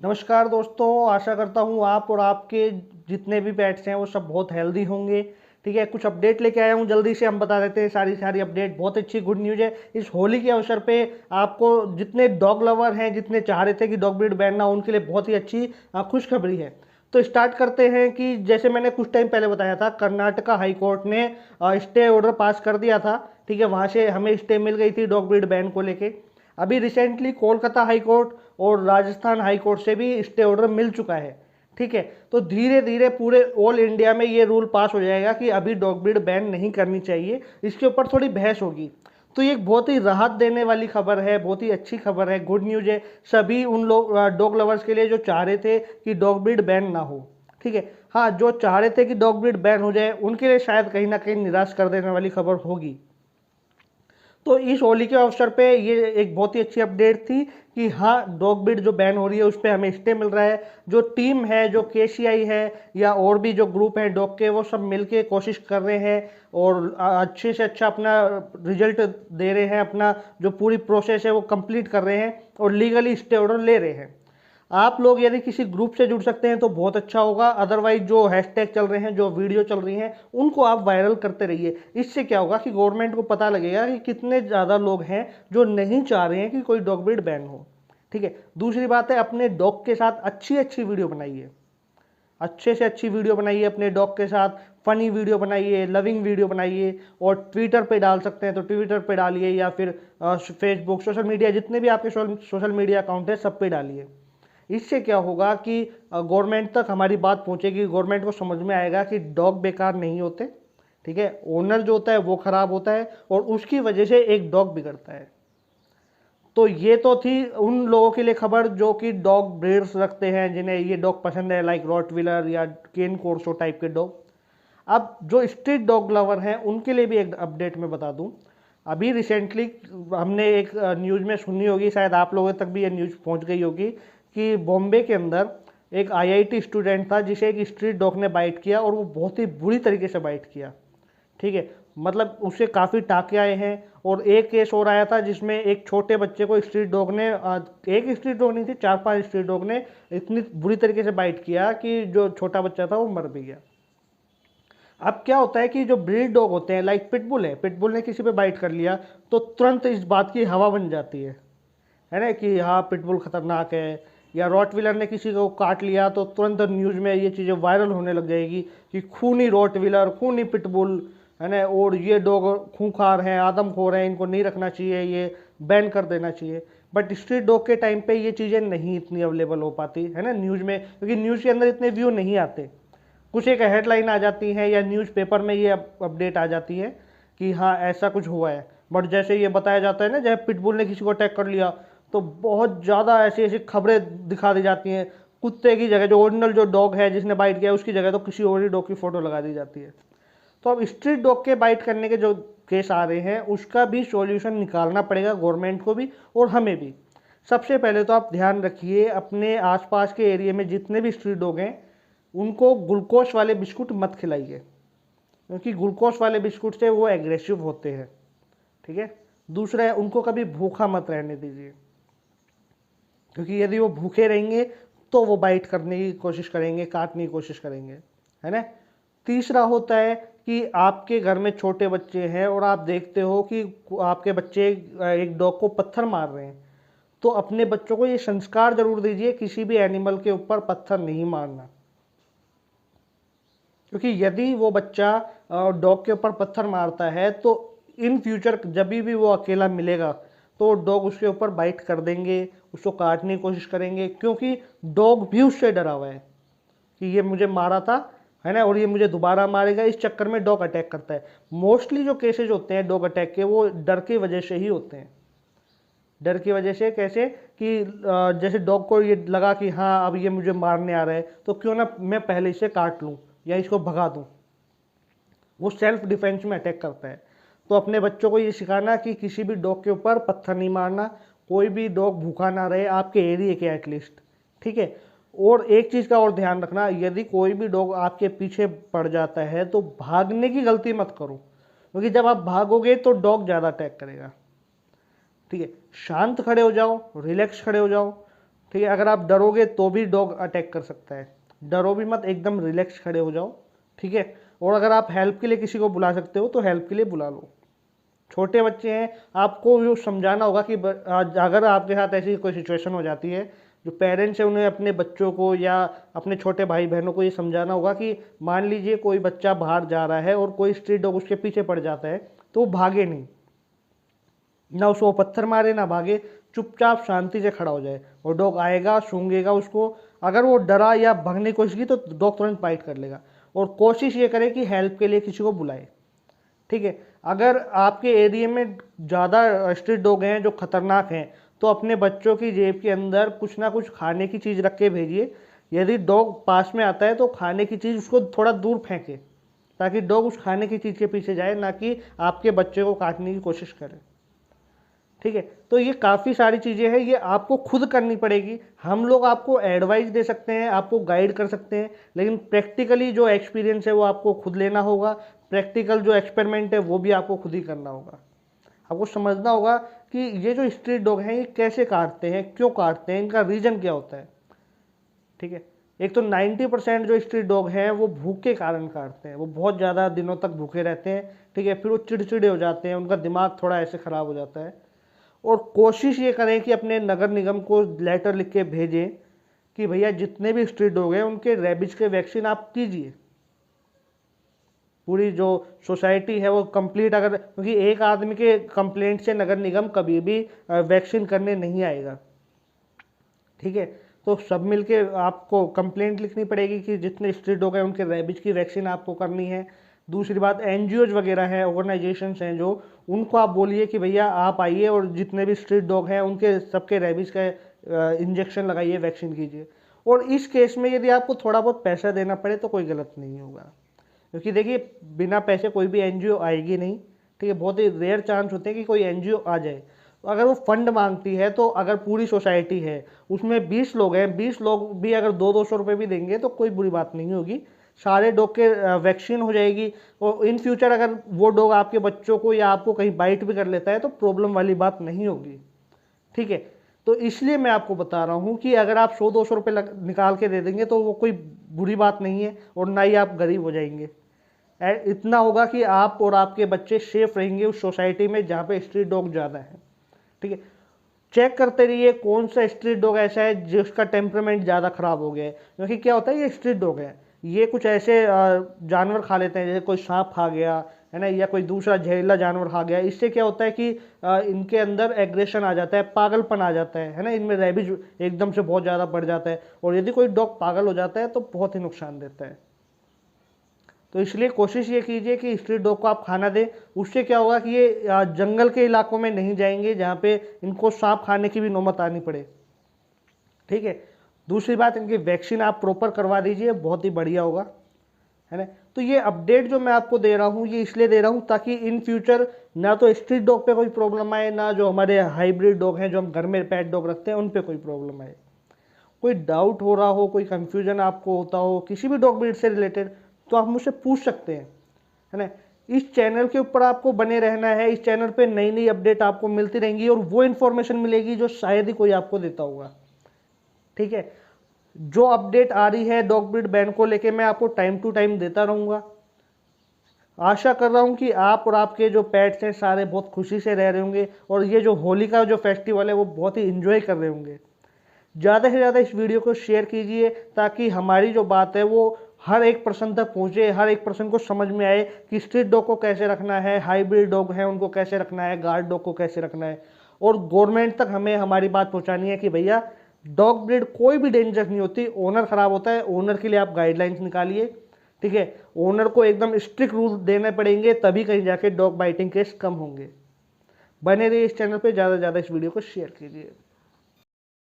नमस्कार दोस्तों, आशा करता हूँ आप और आपके जितने भी पेट्स हैं वो सब बहुत हेल्दी होंगे। ठीक है, कुछ अपडेट लेके आया हूँ, जल्दी से हम बता देते हैं सारी अपडेट। बहुत अच्छी गुड न्यूज़ है इस होली के अवसर पे। आपको जितने डॉग लवर हैं, जितने चाह रहे थे कि डॉग ब्रीड बैन ना हो, उनके लिए बहुत ही अच्छी खुशखबरी है। तो स्टार्ट करते हैं कि जैसे मैंने कुछ टाइम पहले बताया था, कर्नाटका हाई कोर्ट ने स्टे ऑर्डर पास कर दिया था। ठीक है, वहाँ से हमें स्टे मिल गई थी डॉग ब्रीड बैन को लेके। अभी रिसेंटली कोलकाता हाई कोर्ट और राजस्थान हाई कोर्ट से भी स्टे ऑर्डर मिल चुका है। ठीक है, तो धीरे धीरे पूरे ऑल इंडिया में ये रूल पास हो जाएगा कि अभी डॉग ब्रीड बैन नहीं करनी चाहिए। इसके ऊपर थोड़ी बहस होगी। तो ये एक बहुत ही राहत देने वाली खबर है, बहुत ही अच्छी खबर है, गुड न्यूज़ है सभी उन लोग डॉग लवर्स के लिए जो चाह रहे थे कि डॉग ब्रीड बैन ना हो। ठीक है, हाँ, जो चाह रहे थे कि डॉग ब्रीड बैन हो जाए उनके लिए शायद कहीं ना कहीं निराश कर देने वाली खबर होगी। तो इस होली के अवसर पे ये एक बहुत ही अच्छी अपडेट थी कि हाँ, डॉग ब्रीड जो बैन हो रही है उस पर हमें स्टे मिल रहा है। जो टीम है, जो केसीआई है या और भी जो ग्रुप है डॉग के, वो सब मिलके कोशिश कर रहे हैं और अच्छे से अच्छा अपना रिजल्ट दे रहे हैं। अपना जो पूरी प्रोसेस है वो कंप्लीट कर रहे हैं और लीगली स्टे ऑर्डर ले रहे हैं। आप लोग यदि किसी ग्रुप से जुड़ सकते हैं तो बहुत अच्छा होगा। अदरवाइज जो हैशटैग चल रहे हैं, जो वीडियो चल रही हैं, उनको आप वायरल करते रहिए। इससे क्या होगा कि गवर्नमेंट को पता लगेगा कि कितने ज़्यादा लोग हैं जो नहीं चाह रहे हैं कि कोई डॉग ब्रीड बैन हो। ठीक है, दूसरी बात है, अपने डॉग के साथ अच्छी अच्छी वीडियो बनाइए। अच्छे से अच्छी वीडियो बनाइए अपने डॉग के साथ। फनी वीडियो बनाइए, लविंग वीडियो बनाइए और ट्विटर पे डाल सकते हैं तो ट्विटर पे डालिए, या फिर फेसबुक, सोशल मीडिया, जितने भी आपके सोशल मीडिया अकाउंट है सब पे डालिए। इससे क्या होगा कि गवर्नमेंट तक हमारी बात पहुंचेगी, गवर्नमेंट को समझ में आएगा कि डॉग बेकार नहीं होते। ठीक है, ओनर जो होता है वो खराब होता है और उसकी वजह से एक डॉग बिगड़ता है। तो ये तो थी उन लोगों के लिए खबर जो कि डॉग ब्रीड्स रखते हैं, जिन्हें ये डॉग पसंद है, लाइक रॉटविलर या केन कोर्सो टाइप के डॉग। अब जो स्ट्रीट डॉग लवर हैं उनके लिए भी एक अपडेट मैं बता दूं। अभी रिसेंटली हमने एक न्यूज़ में सुनी होगी, शायद आप लोगों तक भी ये न्यूज़ पहुंच गई होगी कि बॉम्बे के अंदर एक आईआईटी स्टूडेंट था जिसे एक स्ट्रीट डॉग ने बाइट किया और वो बहुत ही बुरी तरीके से बाइट किया। ठीक है, मतलब उससे काफ़ी टाँके आए हैं। और एक केस और आया था जिसमें एक छोटे बच्चे को स्ट्रीट डॉग ने एक स्ट्रीट डॉग नहीं थी, 4-5 स्ट्रीट डॉग ने इतनी बुरी तरीके से बाइट किया कि जो छोटा बच्चा था वो मर भी गया। अब क्या होता है कि जो ब्रीड डॉग होते हैं, लाइक पिटबुल है, पिटबुल ने किसी पे बाइट कर लिया तो तुरंत इस बात की हवा बन जाती है ना, कि हाँ पिटबुल खतरनाक है। या रॉटविलर ने किसी को काट लिया तो तुरंत न्यूज़ में ये चीज़ें वायरल होने लग जाएगी कि खूनी रॉटविलर, खूनी पिटबुल, है ना, और ये डॉग खूंखार हैं, आदमखोर हैं, इनको नहीं रखना चाहिए, ये बैन कर देना चाहिए। बट स्ट्रीट डॉग के टाइम पे ये चीज़ें नहीं इतनी अवेलेबल हो पाती है ना न्यूज़ में, क्योंकि न्यूज़ के अंदर इतने व्यू नहीं आते। कुछ एक हेडलाइन आ जाती है या न्यूज़पेपर में ये अपडेट आ जाती है कि हाँ ऐसा कुछ हुआ है। बट जैसे ये बताया जाता है ना, जैसे पिटबुल ने किसी को अटैक कर लिया, तो बहुत ज़्यादा ऐसी ऐसी खबरें दिखा दी जाती हैं। कुत्ते की जगह जो ओरिजिनल जो डॉग है जिसने बाइट किया उसकी जगह तो किसी और ही डॉग की फ़ोटो लगा दी जाती है। तो अब स्ट्रीट डॉग के बाइट करने के जो केस आ रहे हैं उसका भी सॉल्यूशन निकालना पड़ेगा गवर्नमेंट को भी और हमें भी। सबसे पहले तो आप ध्यान रखिए, अपने आसपास के एरिया में जितने भी स्ट्रीट डॉग हैं उनको ग्लूकोज वाले बिस्कुट मत खिलाइए, क्योंकि ग्लूकोज वाले बिस्कुट से वो एग्रेसिव होते हैं। ठीक है, दूसरा है, उनको कभी भूखा मत रहने दीजिए, क्योंकि यदि वो भूखे रहेंगे तो वो बाइट करने की कोशिश करेंगे, काटने की कोशिश करेंगे, है ना। तीसरा होता है कि आपके घर में छोटे बच्चे हैं और आप देखते हो कि आपके बच्चे एक डॉग को पत्थर मार रहे हैं, तो अपने बच्चों को ये संस्कार जरूर दीजिए, किसी भी एनिमल के ऊपर पत्थर नहीं मारना। क्योंकि यदि वो बच्चा डॉग के ऊपर पत्थर मारता है तो इन फ्यूचर जब भी वो अकेला मिलेगा तो डॉग उसके ऊपर बाइट कर देंगे, उसको काटने की कोशिश करेंगे, क्योंकि डॉग भी उससे डरा हुआ है कि ये मुझे मारा था, है ना, और ये मुझे दोबारा मारेगा। इस चक्कर में डॉग अटैक करता है। मोस्टली जो केसेज होते हैं डॉग अटैक के वो डर की वजह से ही होते हैं। डर की वजह से कैसे कि जैसे डॉग को ये लगा कि हाँ अब ये मुझे मारने आ रहा है तो क्यों ना मैं पहले इसे काट लूँ या इसको भगा दूँ, वो सेल्फ डिफेंस में अटैक करता है। तो अपने बच्चों को ये सिखाना कि किसी भी डॉग के ऊपर पत्थर नहीं मारना, कोई भी डॉग भूखा ना रहे आपके एरिया के एटलीस्ट। ठीक है, और एक चीज़ का और ध्यान रखना, यदि कोई भी डॉग आपके पीछे पड़ जाता है तो भागने की गलती मत करो, क्योंकि जब आप भागोगे तो डॉग ज़्यादा अटैक करेगा। ठीक है, शांत खड़े हो जाओ, रिलैक्स खड़े हो जाओ, ठीक है, अगर आप डरोगे तो भी डॉग अटैक कर सकता है। डरो भी मत, एकदम रिलैक्स खड़े हो जाओ। ठीक है, और अगर आप हेल्प के लिए किसी को बुला सकते हो तो हेल्प के लिए बुला लो। छोटे बच्चे हैं, आपको जो समझाना होगा कि अगर आपके साथ ऐसी कोई सिचुएशन हो जाती है, जो पेरेंट्स हैं उन्हें अपने बच्चों को या अपने छोटे भाई बहनों को ये समझाना होगा कि मान लीजिए कोई बच्चा बाहर जा रहा है और कोई स्ट्रीट डॉग उसके पीछे पड़ जाता है तो वो भागे नहीं, ना उसको पत्थर मारे ना भागे, चुपचाप शांति से खड़ा हो जाए और डॉग आएगा, सूंघेगा उसको। अगर वो डरा या भागने की कोशिश की तो डॉग तुरंत बाइट कर लेगा। और कोशिश ये करे कि हेल्प के लिए किसी को बुलाए। ठीक है, अगर आपके एरिया में ज़्यादा स्ट्रीट डॉग हैं जो खतरनाक हैं तो अपने बच्चों की जेब के अंदर कुछ ना कुछ खाने की चीज़ रख के भेजिए। यदि डॉग पास में आता है तो खाने की चीज़ उसको थोड़ा दूर फेंके, ताकि डॉग उस खाने की चीज़ के पीछे जाए, ना कि आपके बच्चे को काटने की कोशिश करे। ठीक है, तो ये काफ़ी सारी चीज़ें हैं, ये आपको खुद करनी पड़ेगी। हम लोग आपको एडवाइस दे सकते हैं, आपको गाइड कर सकते हैं, लेकिन प्रैक्टिकली जो एक्सपीरियंस है वो आपको खुद लेना होगा। प्रैक्टिकल जो एक्सपेरिमेंट है वो भी आपको खुद ही करना होगा। आपको समझना होगा कि ये जो स्ट्रीट डॉग हैं ये कैसे काटते हैं, क्यों काटते हैं, इनका रीज़न क्या होता है। ठीक है, एक तो 90% जो स्ट्रीट डॉग हैं वो भूख के कारण काटते हैं, वो बहुत ज़्यादा दिनों तक भूखे रहते हैं। ठीक है, फिर वो चिड़चिड़े हो जाते हैं, उनका दिमाग थोड़ा ऐसे ख़राब हो जाता है। और कोशिश ये करें कि अपने नगर निगम को लेटर लिख के भेजें कि भैया जितने भी स्ट्रीट डॉग हैं उनके रेबिज के वैक्सीन आप कीजिए। पूरी जो सोसाइटी है वो कंप्लीट, अगर क्योंकि एक आदमी के कंप्लेंट से नगर निगम कभी भी वैक्सीन करने नहीं आएगा। ठीक है, तो सब मिलके आपको कंप्लेंट लिखनी पड़ेगी कि जितने स्ट्रीट डॉग हैं उनके रेबिज की वैक्सीन आपको करनी है। दूसरी बात, एनजीओज वगैरह हैं, ऑर्गेनाइजेशंस हैं जो, उनको आप बोलिए कि भैया आप आइए और जितने भी स्ट्रीट डॉग हैं उनके सबके रेबिज का इंजेक्शन लगाइए, वैक्सीन कीजिए। और इस केस में यदि आपको थोड़ा बहुत पैसा देना पड़े तो कोई गलत नहीं होगा, क्योंकि देखिए बिना पैसे कोई भी एनजीओ आएगी नहीं। ठीक है, बहुत ही रेयर चांस होते हैं कि कोई एनजीओ आ जाए। तो अगर वो फंड मांगती है तो अगर पूरी सोसाइटी है उसमें 20 लोग हैं, 20 लोग भी अगर 200-200 रुपये भी देंगे तो कोई बुरी बात नहीं होगी, सारे डॉग के वैक्सीन हो जाएगी। और इन फ्यूचर अगर वो डॉग आपके बच्चों को या आपको कहीं बाइट भी कर लेता है तो प्रॉब्लम वाली बात नहीं होगी। ठीक है, तो इसलिए मैं आपको बता रहा हूँ कि अगर आप 100-200 रुपये निकाल के दे देंगे तो वो कोई बुरी बात नहीं है, और ना ही आप गरीब हो जाएंगे। इतना होगा कि आप और आपके बच्चे सेफ रहेंगे उस सोसाइटी में जहाँ पे स्ट्रीट डॉग ज़्यादा है। ठीक है, चेक करते रहिए कौन सा स्ट्रीट डॉग ऐसा है जिसका टेम्परामेंट ज़्यादा ख़राब हो गया है, क्योंकि क्या होता है ये स्ट्रीट डॉग है, ये कुछ ऐसे जानवर खा लेते हैं, जैसे कोई सांप खा गया है ना, या कोई दूसरा जहरीला जानवर खा गया। इससे क्या होता है कि इनके अंदर एग्रेशन आ जाता है, पागलपन आ जाता है ना, इनमें रेबिज एकदम से बहुत ज़्यादा बढ़ जाता है। और यदि कोई डॉग पागल हो जाता है तो बहुत ही नुकसान देता है। तो इसलिए कोशिश ये कीजिए कि स्ट्रीट डॉग को आप खाना दें। उससे क्या होगा कि ये जंगल के इलाकों में नहीं जाएंगे जहाँ पे इनको सांप खाने की भी नौबत आनी पड़े। ठीक है, दूसरी बात, इनकी वैक्सीन आप प्रॉपर करवा दीजिए, बहुत ही बढ़िया होगा, है ना। तो ये अपडेट जो मैं आपको दे रहा हूँ ये इसलिए दे रहा हूँ ताकि इन फ्यूचर ना तो स्ट्रीट डॉग पे कोई प्रॉब्लम आए, ना जो हमारे हाइब्रिड डॉग हैं जो हम घर में पेट डॉग रखते हैं उन पे कोई प्रॉब्लम आए। कोई डाउट हो रहा हो, कोई कन्फ्यूजन आपको होता हो किसी भी डॉग ब्रीड से रिलेटेड, तो आप मुझसे पूछ सकते हैं, है ना। इस चैनल के ऊपर आपको बने रहना है, इस चैनल पे नई नई अपडेट आपको मिलती रहेंगी और वो इन्फॉर्मेशन मिलेगी जो शायद ही कोई आपको देता होगा। ठीक है, जो अपडेट आ रही है डॉग ब्रीड बैन को लेके मैं आपको टाइम टू टाइम देता रहूँगा। आशा कर रहा हूँ कि आप और आपके जो पेट्स हैं सारे बहुत खुशी से रह रहे होंगे और ये जो होली का जो फेस्टिवल है वो बहुत ही इंजॉय कर रहे होंगे। ज़्यादा से ज़्यादा इस वीडियो को शेयर कीजिए ताकि हमारी जो बात है वो हर एक पर्सन तक पहुँचे, हर एक पर्सन को समझ में आए कि स्ट्रीट डॉग को कैसे रखना है, हाइब्रिड डॉग हैं उनको कैसे रखना है, गार्ड डॉग को कैसे रखना है। और गवर्नमेंट तक हमें हमारी बात पहुँचानी है कि भैया डॉग ब्रीड कोई भी डेंजर नहीं होती, ओनर ख़राब होता है, ओनर के लिए आप गाइडलाइंस निकालिए। ठीक है, ओनर को एकदम स्ट्रिक्ट रूल देने पड़ेंगे, तभी कहीं जाके डॉग बाइटिंग केस कम होंगे। बने रहिए इस चैनल पे, ज़्यादा से ज़्यादा इस वीडियो को शेयर कीजिए।